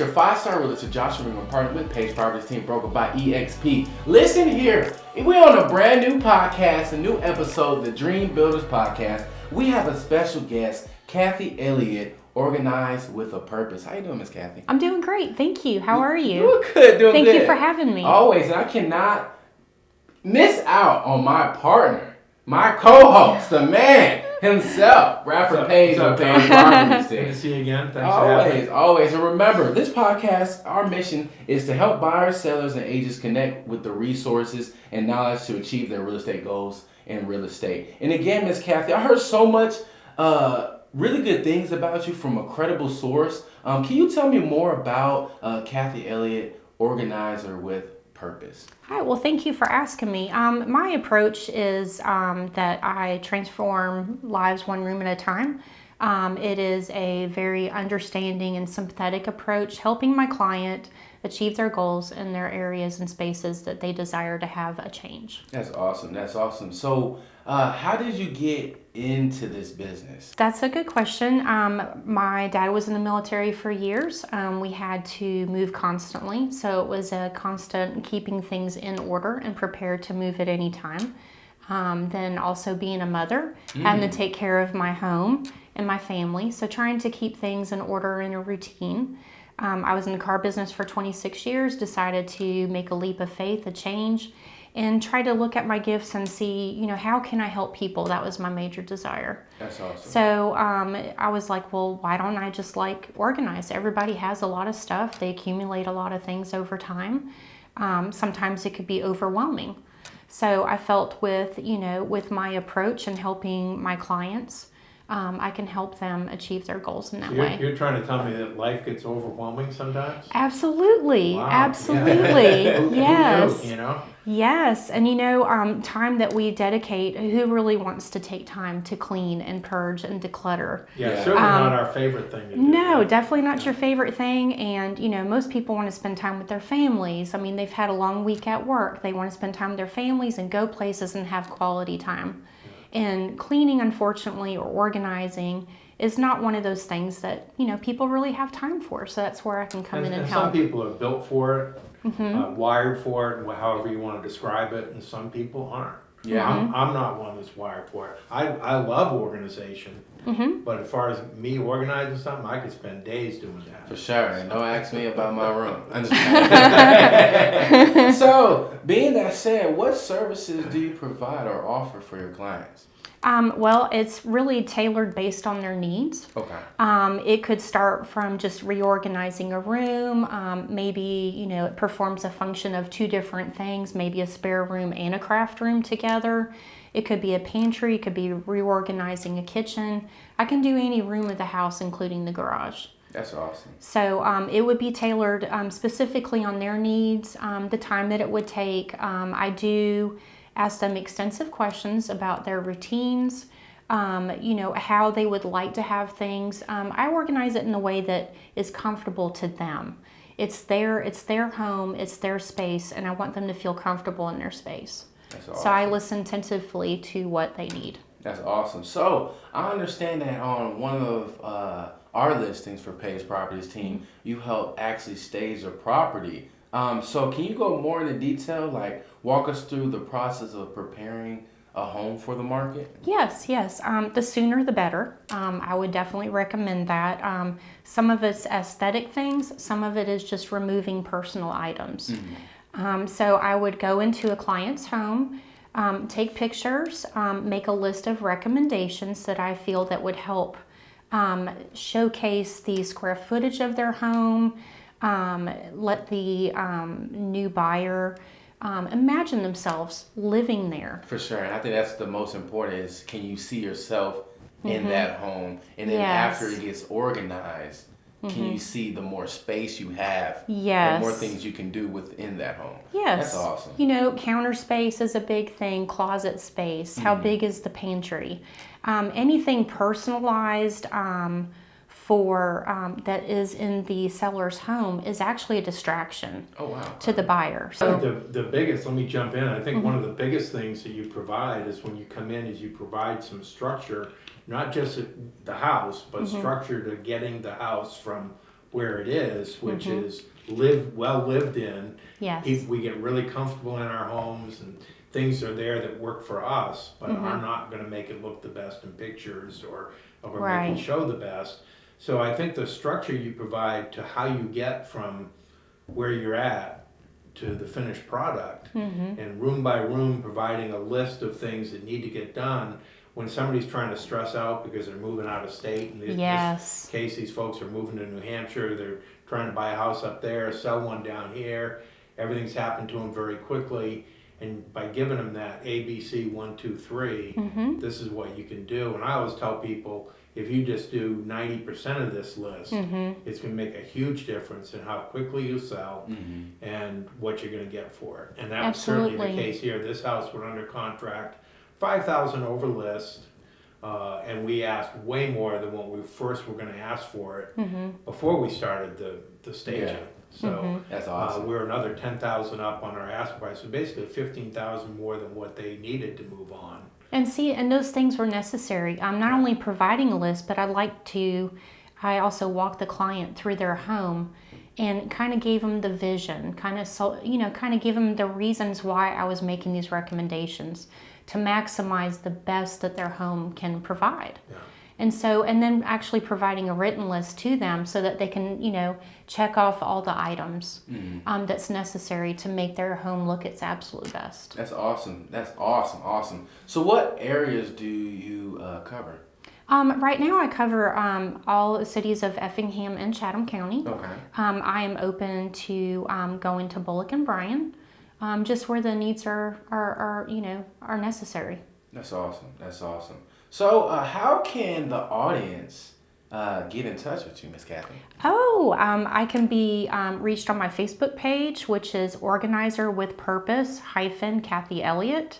your 5-star realtor, Joshua Ring, partnered with Page Properties team, brokered by EXP. Listen here, we're on a brand new podcast, a new episode, the Dream Builders Podcast. We have a special guest, Kathy Elliott, Organized with a Purpose. How you doing, Miss Kathy? I'm doing great, thank you. How are you? Doing good, Thank you for having me. Always, and I cannot miss out on my partner, my co-host, the man himself, Bradford Page of Page Properties. Good to see you again. Thanks for having me. Always. And remember, this podcast, our mission is to help buyers, sellers, and agents connect with the resources and knowledge to achieve their real estate goals in real estate. And again, Miss Kathy, I heard so much really good things about you from a credible source. Can you tell me more about Kathy Elliott, Organizer with Purpose? All right, well, thank you for asking me. My approach is that I transform lives one room at a time. It is a very understanding and sympathetic approach, helping my client achieve their goals in their areas and spaces that they desire to have a change. That's awesome. So how did you get into this business? That's a good question. My dad was in the military for years. We had to move constantly, so it was a constant keeping things in order and prepared to move at any time. Then also being a mother, having to take care of my home and my family, so trying to keep things in order and a routine. I was in the car business for 26 years, decided to make a leap of faith, a change, and try to look at my gifts and see, how can I help people? That was my major desire. That's awesome. So I was like, well, why don't I just organize? Everybody has a lot of stuff. They accumulate a lot of things over time. Sometimes it could be overwhelming. So I felt with my approach and helping my clients, I can help them achieve their goals in that way. You're trying to tell me that life gets overwhelming sometimes? Absolutely. Wow. Absolutely. Yes. Who knew, Yes. And time that we dedicate, who really wants to take time to clean and purge and declutter? Yeah, certainly not our favorite thing to do. No, definitely not your favorite thing. And, most people want to spend time with their families. I mean, they've had a long week at work. They want to spend time with their families and go places and have quality time. And cleaning, unfortunately, or organizing is not one of those things that, people really have time for. So that's where I can come in and help. Some people are built for it, wired for it, however you want to describe it, and some people aren't. Yeah. I'm not one that's wired for it. I love organization, but as far as me organizing something, I could spend days doing that. For sure. And don't ask me about my room. So, being that said, what services do you provide or offer for your clients? Well, it's really tailored based on their needs. Okay. It could start from just reorganizing a room. Maybe, it performs a function of two different things, maybe a spare room and a craft room together. It could be a pantry. It could be reorganizing a kitchen. I can do any room of the house, including the garage. That's awesome. So it would be tailored specifically on their needs, the time that it would take. I do ask them extensive questions about their routines, how they would like to have things. I organize it in a way that is comfortable to them. It's their home, it's their space, and I want them to feel comfortable in their space. That's awesome. So I listen attentively to what they need. That's awesome. So I understand that on one of our listings for Page Properties team, you help actually stage a property. So can you go more into detail, walk us through the process of preparing a home for the market? Yes. The sooner the better. I would definitely recommend that. Some of it's aesthetic things, some of it is just removing personal items. So I would go into a client's home, take pictures, make a list of recommendations that I feel that would help showcase the square footage of their home, let the new buyer imagine themselves living there. For sure, and I think that's the most important is, can you see yourself in that home? And then after it gets organized, can you see the more space you have? Yes. And more things you can do within that home? Yes. That's awesome. Counter space is a big thing, closet space. How big is the pantry? Anything personalized that is in the seller's home is actually a distraction to the buyer. I think the biggest, let me jump in, I think one of the biggest things that you provide is when you come in is you provide some structure, not just the house, but structure to getting the house from where it is, which Mm-hmm. is well lived in. Yes. We get really comfortable in our homes, and things are there that work for us, but Mm-hmm. are not going to make it look the best in pictures or make Right. it show the best. So I think the structure you provide to how you get from where you're at to the finished product, Mm-hmm. and room by room providing a list of things that need to get done when somebody's trying to stress out because they're moving out of state. In Yes. this case, these folks are moving to New Hampshire. They're trying to buy a house up there, sell one down here. Everything's happened to them very quickly. And by giving them that ABC 1, 2, 3, Mm-hmm. this is what you can do. And I always tell people, if you just do 90% of this list, Mm-hmm. it's going to make a huge difference in how quickly you sell Mm-hmm. and what you're going to get for it. And that was certainly the Absolutely. case here. This house went under contract, 5,000 over list, and we asked way more than what we first were going to ask for it Mm-hmm. before we started the staging. Yeah. So Mhm. That's awesome. we're another 10,000 up on our ask price, so basically 15,000 more than what they needed to move on. And see, and those things were necessary. I'm not only providing a list, but I also walked the client through their home and kind of gave them the vision, kind of give them the reasons why I was making these recommendations to maximize the best that their home can provide. Yeah. And then actually providing a written list to them so that they can, check off all the items that's necessary to make their home look its absolute best. That's awesome. That's awesome. So what areas do you cover? Right now I cover all the cities of Effingham and Chatham County. Okay. I am open to going to Bullock and Bryan, just where the needs are necessary. That's awesome. So how can the audience get in touch with you, Miss Kathy? I can be reached on my Facebook page, which is Organizer with Purpose Kathy Elliott.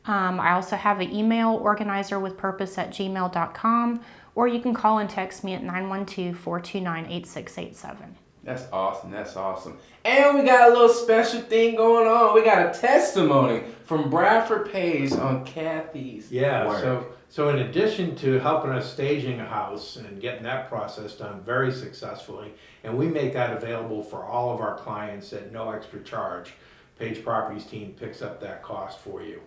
I also have an email, organizerwithpurpose@gmail.com, or you can call and text me at 912-429-8687. That's awesome. And we got a little special thing going on. We got a testimony from Bradford Page on Kathy's work. So in addition to helping us staging a house and getting that process done very successfully, and we make that available for all of our clients at no extra charge, Page Properties team picks up that cost for you.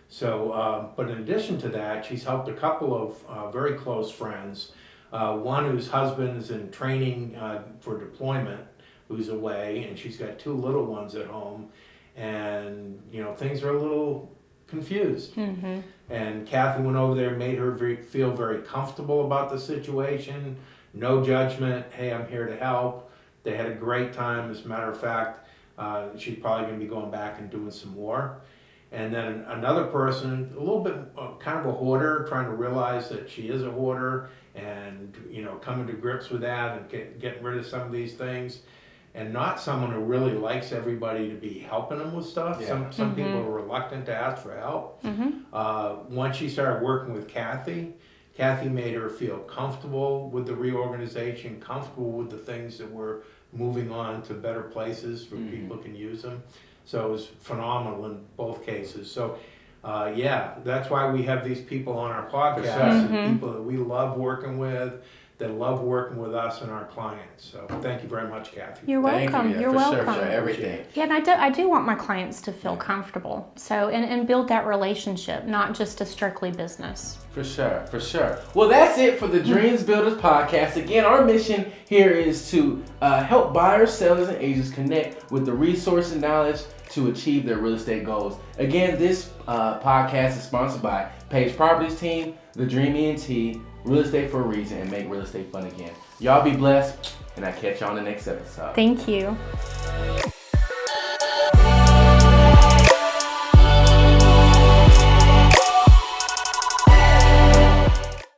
So, but in addition to that, she's helped a couple of very close friends. One whose husband's in training for deployment, who's away, and she's got 2 little ones at home, and things are a little confused. Mm-hmm. And Kathy went over there, made her feel very comfortable about the situation, no judgment. Hey, I'm here to help. They had a great time. As a matter of fact, she's probably going to be going back and doing some more. And then another person, a little bit kind of a hoarder, trying to realize that she is a hoarder, and coming to grips with that and getting rid of some of these things, and not someone who really likes everybody to be helping them with stuff. Yeah. Some people are reluctant to ask for help. Once she started working with Kathy made her feel comfortable with the reorganization, comfortable with the things that were moving on to better places where people can use them. So it was phenomenal in both cases. So that's why we have these people on our podcast, and people that we love working with, that love working with us and our clients. So thank you very much, Kathy. You're welcome. Thank you. You're for welcome. Sure, everything. Yeah, and I do want my clients to feel comfortable. So and build that relationship, not just a strictly business. For sure. Well, that's it for the Dreams Builders podcast. Again, our mission here is to help buyers, sellers, and agents connect with the resource and knowledge to achieve their real estate goals. Again, this podcast is sponsored by Page Properties team, TheDream E.N.T, Real Estate for a Reason, and Make Real Estate Fun Again. Y'all be blessed, and I'll catch you on the next episode. Thank you.